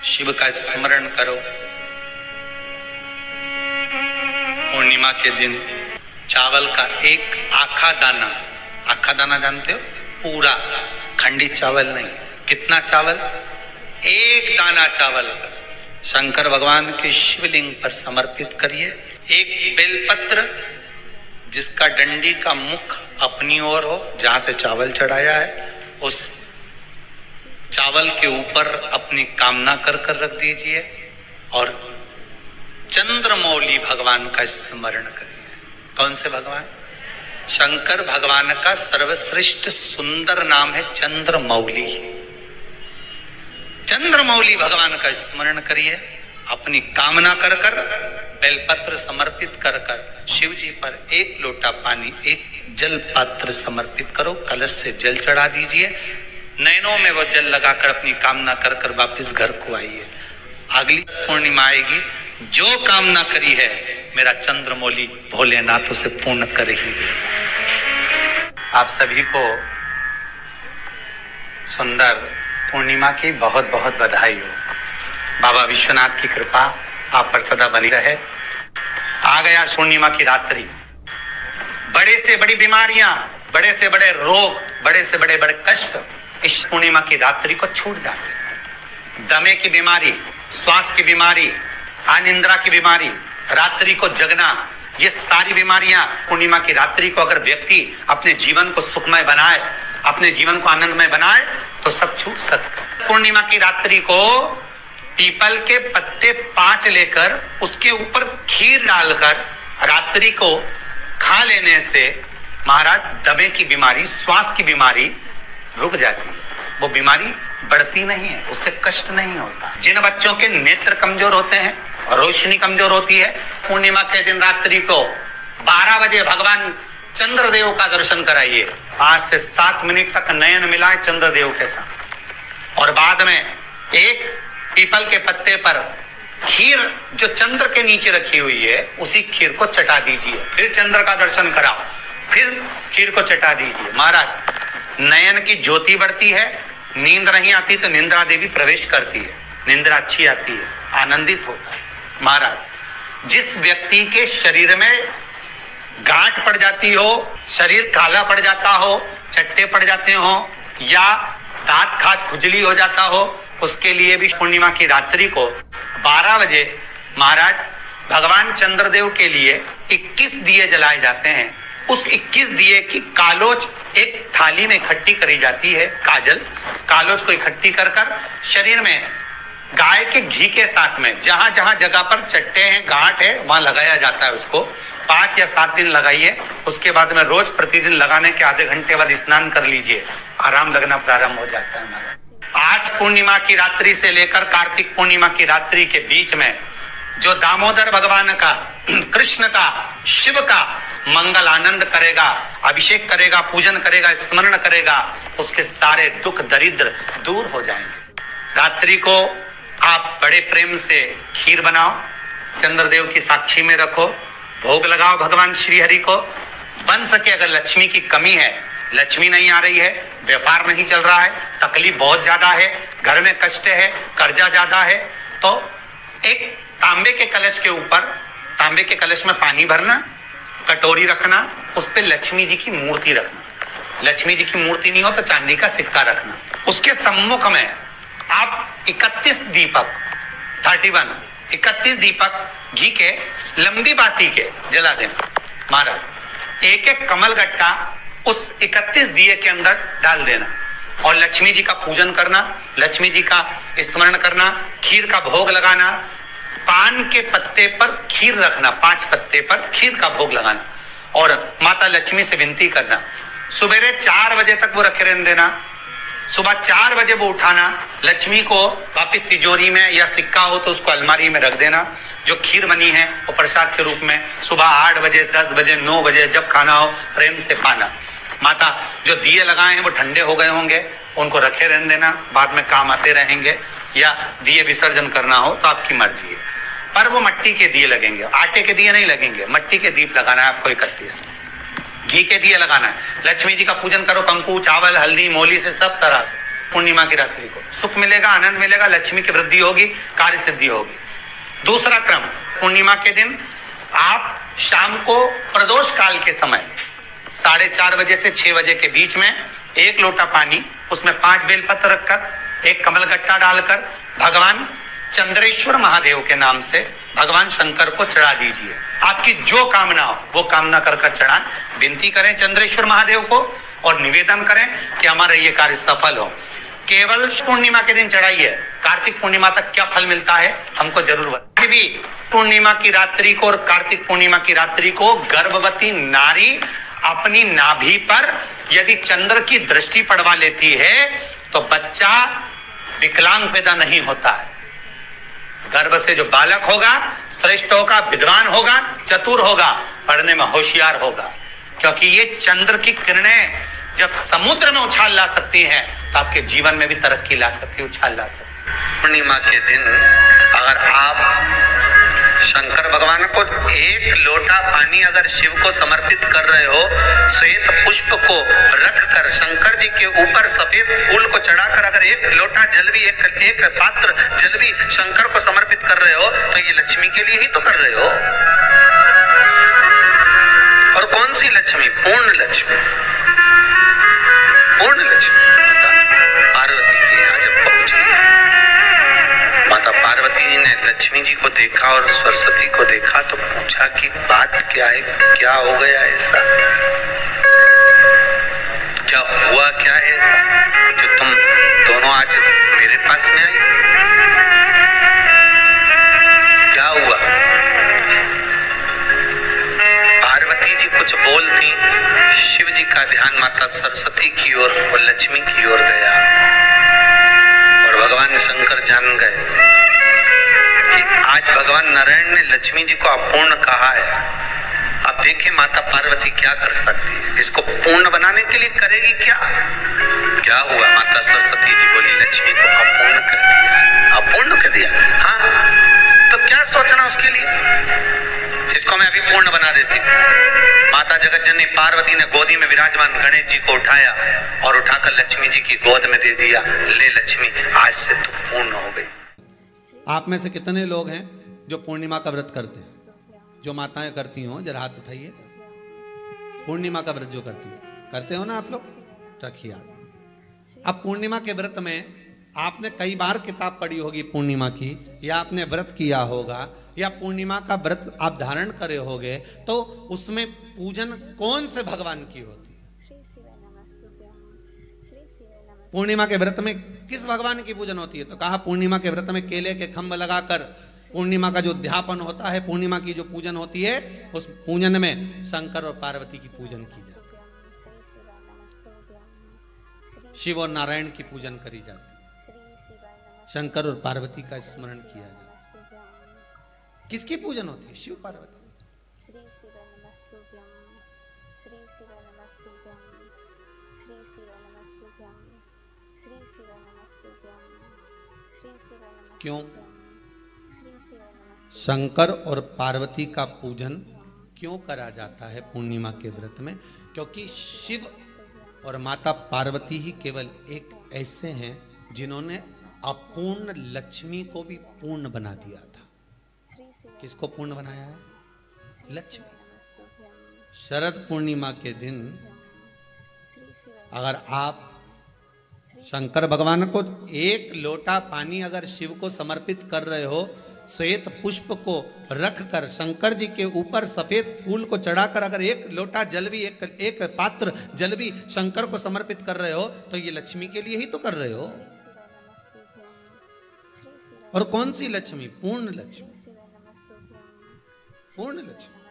शिव का स्मरण करो। पूर्णिमा के दिन चावल का एक आखा दाना जानते हो, पूरा खंडित चावल नहीं, कितना चावल, एक दाना चावल का शंकर भगवान के शिवलिंग पर समर्पित करिए। एक बेलपत्र जिसका डंडी का मुख अपनी ओर हो, जहां से चावल चढ़ाया है, उस चावल के ऊपर अपनी कामना कर रख दीजिए और चंद्रमौली भगवान का स्मरण करिए। कौन से भगवान? शंकर भगवान का सर्वश्रेष्ठ सुंदर नाम है चंद्रमौली। चंद्रमौली भगवान का स्मरण करिए। अपनी कामना कर बेलपत्र समर्पित कर शिव जी पर एक लोटा पानी, एक जल पात्र समर्पित करो, कलश से जल चढ़ा दीजिए। नैनों में वो जल लगाकर अपनी कामना कर वापस घर को आइए। अगली पूर्णिमा आएगी, जो कामना करी है मेरा चंद्रमौली भोलेनाथ उसे पूर्ण कर ही देगा। आप सभी को सुंदर पूर्णिमा की बहुत बहुत बधाई हो। बाबा विश्वनाथ की कृपा आप पर सदा बनी रहे। आ गया पूर्णिमा की रात्रि। बड़े से बड़ी बीमारियां, बड़े से बड़े रोग, बड़े से बड़े कष्ट इस पूर्णिमा की रात्रि को छूट जाते हैं। दमे की बीमारी, श्वास की बीमारी, अनिद्रा की बीमारी, रात्रि को जगना, ये सारी बीमारियां पूर्णिमा की रात्रि को अगर व्यक्ति अपने जीवन को सुखमय बनाए, अपने जीवन को आनंदमय बनाए तो सब छूट सकता। पूर्णिमा की रात्रि को पीपल के पत्ते 5 लेकर उसके ऊपर खीर डालकर रात्रि को खा लेने से महाराज दमे की बीमारी, श्वास की बीमारी रुक जाती है। वो बीमारी बढ़ती नहीं है, उससे कष्ट नहीं होता। जिन बच्चों के नेत्र कमजोर होते हैं, रोशनी कमजोर होती है, पूर्णिमा के दिन रात्रि को 12 बजे भगवान चंद्रदेव का दर्शन कराइए। 5 से 7 मिनट तक नयन मिलाए चंद्रदेव के साथ और बाद में एक पीपल के पत्ते पर खीर जो चंद्र के नीचे रखी हुई है उसी खीर को चटा दीजिए। फिर चंद्र का दर्शन कराओ, फिर खीर को चटा दीजिए। महाराज नयन की ज्योति बढ़ती है, नींद नहीं आती तो निंद्रा देवी प्रवेश करती है, निंद्रा अच्छी आती है, आनंदित होता है। महाराज जिस व्यक्ति के शरीर में गांठ पड़ जाती हो, शरीर काला पड़ जाता हो, चट्टे पड़ जाते हो या दांत खाज खुजली हो जाता हो, उसके लिए भी पूर्णिमा की रात्रि को 12 बजे महाराज भगवान चंद्रदेव के लिए 21 दिए जलाए जाते हैं। उस 21 दिए की कालोच एक थाली में इकट्ठी करी जाती है। कालोच को इकट्ठी कर शरीर में गाय के घी के साथ में जहां जहां जगह पर चट्टे हैं, गांठ है, वहां लगाया जाता है। उसको 5 या 7 दिन लगाइए। उसके बाद में रोज प्रतिदिन लगाने के आधे घंटे बाद स्नान कर लीजिए, आराम लगना प्रारंभ हो जाता है। आज पूर्णिमा की रात्रि से लेकर कार्तिक पूर्णिमा की रात्रि के बीच में जो दामोदर भगवान का, कृष्ण का, शिव का मंगल आनंद करेगा, अभिषेक करेगा, पूजन करेगा, स्मरण करेगा, उसके सारे दुख दरिद्र दूर हो जाएंगे। रात्रि को आप बड़े प्रेम से खीर बनाओ, चंद्रदेव की साक्षी में रखो, भोग लगाओ भगवान श्री हरि को। बन सके अगर लक्ष्मी की कमी है, लक्ष्मी नहीं आ रही है, व्यापार नहीं चल रहा है, तकलीफ बहुत ज्यादा है, घर में कष्ट है, कर्जा ज्यादा है, तो एक तांबे के कलश के ऊपर, तांबे के कलश में पानी भरना, कटोरी रखना, उस पे लक्ष्मी जी की मूर्ति रखना। लक्ष्मी जी की मूर्ति नहीं हो तो चांदी का सिक्का रखना। उसके सम्मुख में आप 31 दीपक घी के लंबी बाती के जला देना। महाराज एक एक कमल गट्टा उस 31 दिए के अंदर डाल देना और लक्ष्मी जी का पूजन करना, लक्ष्मी जी का स्मरण करना, खीर का भोग लगाना, पान के पत्ते पर खीर रखना, 5 पत्ते पर खीर का भोग लगाना और माता लक्ष्मी से विनती करना। सुबेरे 4 बजे तक वो रखे रहने देना, सुबह 4 बजे वो उठाना, लक्ष्मी को वापिस तिजोरी में या सिक्का हो तो उसको अलमारी में रख देना। जो खीर बनी है वो प्रसाद के रूप में सुबह 8 बजे, 10 बजे, 9 बजे जब खाना हो प्रेम से पाना। माता जो दिए लगाए हैं वो ठंडे हो गए होंगे, उनको रखे रहने देना, बाद में काम आते रहेंगे, या दिए विसर्जन करना हो तो आपकी मर्जी है। पर वो मिट्टी के दिए लगेंगे, आटे के दिए नहीं लगेंगे, मिट्टी के दीप लगाना है आपको। 31 घी के दिए लगाना है। लक्ष्मी जी का पूजन करो, कंकु, चावल, हल्दी, मोली से सब तरह से पूर्णिमा की रात्रि को सुख मिलेगा, आनंद मिलेगा, लक्ष्मी की वृद्धि होगी, कार्य सिद्धि होगी। दूसरा क्रम, पूर्णिमा के दिन आप शाम को प्रदोष काल के समय 4:30 बजे से 6 बजे के बीच में 1 लोटा पानी, उसमें 5 बेलपत्र रखकर, 1 कमलगट्टा डालकर भगवान चंद्रेश्वर महादेव के नाम से भगवान शंकर को चढ़ा दीजिए। आपकी जो कामना हो वो कामना कर चढ़ाएं, विनती करें चंद्रेश्वर महादेव को और निवेदन करें कि हमारा ये कार्य सफल हो। केवल पूर्णिमा के दिन चढ़ाइए, कार्तिक पूर्णिमा तक क्या फल मिलता है हमको जरूर बताइए। भी पूर्णिमा की रात्रि को और कार्तिक पूर्णिमा की रात्रि को गर्भवती नारी अपनी नाभि पर यदि चंद्र की दृष्टि पड़वा लेती है तो बच्चा विकलांग पैदा नहीं होता है। गर्भ से जो बालक होगा श्रेष्ठ होगा, विद्वान होगा, चतुर होगा, पढ़ने में होशियार होगा, क्योंकि ये चंद्र की किरणें जब समुद्र में उछाल ला सकती हैं तो आपके जीवन में भी तरक्की ला सकती है, उछाल ला सकती है। पूर्णिमा के दिन अगर आप शंकर भगवान को 1 लोटा पानी अगर शिव को समर्पित कर रहे हो, श्वेत पुष्प को रखकर शंकर जी के ऊपर सफेद फूल को चढ़ाकर अगर 1 लोटा जल भी, एक पात्र जल भी शंकर को समर्पित कर रहे हो तो ये लक्ष्मी के लिए ही तो कर रहे हो। और कौन सी लक्ष्मी? पूर्ण लक्ष्मी। पूर्ण लक्ष्मी पार्वती के यहाँ जब पहुंची, माता पार्वती जी ने लक्ष्मी जी को देखा और सरस्वती को देखा तो पूछा कि बात क्या है, क्या हो गया ऐसा, क्या हुआ, क्या है ऐसा जो तुम दोनों आज मेरे पास में आई, क्या हुआ? पार्वती जी कुछ बोलती, शिव जी का ध्यान माता सरस्वती की ओर और लक्ष्मी की ओर गया और भगवान शंकर जान गए कि आज भगवान नारायण ने लक्ष्मी जी को अपूर्ण कहा है। अब देखिए माता पार्वती क्या कर सकती है, इसको पूर्ण बनाने के लिए करेगी क्या? क्या हुआ? माता सरस्वती जी बोली लक्ष्मी को अपूर्ण कर दिया। अपूर्ण कर दिया? हाँ, तो क्या सोचना उसके लिए, इसको मैं अभी पूर्ण बना देती हूँ। माता जगत जननी पार्वती ने गोदी में विराजमान गणेश जी को उठाया और उठाकर लक्ष्मी जी की गोद में दे दिया। ले लक्ष्मी, आज से तू पूर्ण हो गई। आप में से कितने लोग हैं जो पूर्णिमा का व्रत करते हैं? जो माताएं करती हो जरा हाथ उठाइए। पूर्णिमा का व्रत जो करते हो ना आप लोग, रखिए याद। अब पूर्णिमा के व्रत में आपने कई बार किताब पढ़ी होगी पूर्णिमा की, या आपने व्रत किया होगा, या पूर्णिमा का व्रत आप धारण करे होगे, तो उसमें पूजन कौन से भगवान की होती है? पूर्णिमा के व्रत में किस भगवान की पूजन होती है? तो कहा पूर्णिमा के व्रत में केले के खंभ लगाकर पूर्णिमा का जो अध्यापन होता है, पूर्णिमा की जो पूजन होती है, उस पूजन में शंकर और पार्वती की पूजन की जाती है। शिव और नारायण की पूजन करी जाती है, शंकर और पार्वती का स्मरण किया जाता है। किसकी पूजन होती है? शिव पार्वती। क्यों? शंकर और पार्वती का पूजन क्यों करा जाता है पूर्णिमा के व्रत में? क्योंकि शिव और माता पार्वती ही केवल एक ऐसे हैं जिन्होंने अपूर्ण लक्ष्मी को भी पूर्ण बना दिया था। किसको पूर्ण बनाया है? लक्ष्मी। शरद पूर्णिमा के दिन अगर आप शंकर भगवान को 1 लोटा पानी अगर शिव को समर्पित कर रहे हो, श्वेत पुष्प को रखकर शंकर जी के ऊपर सफेद फूल को चढ़ाकर अगर 1 लोटा जल भी, एक पात्र जल भी शंकर को समर्पित कर रहे हो, तो ये लक्ष्मी के लिए ही तो कर रहे हो। और कौन सी लक्ष्मी? पूर्ण लक्ष्मी। पूर्ण लक्ष्मी।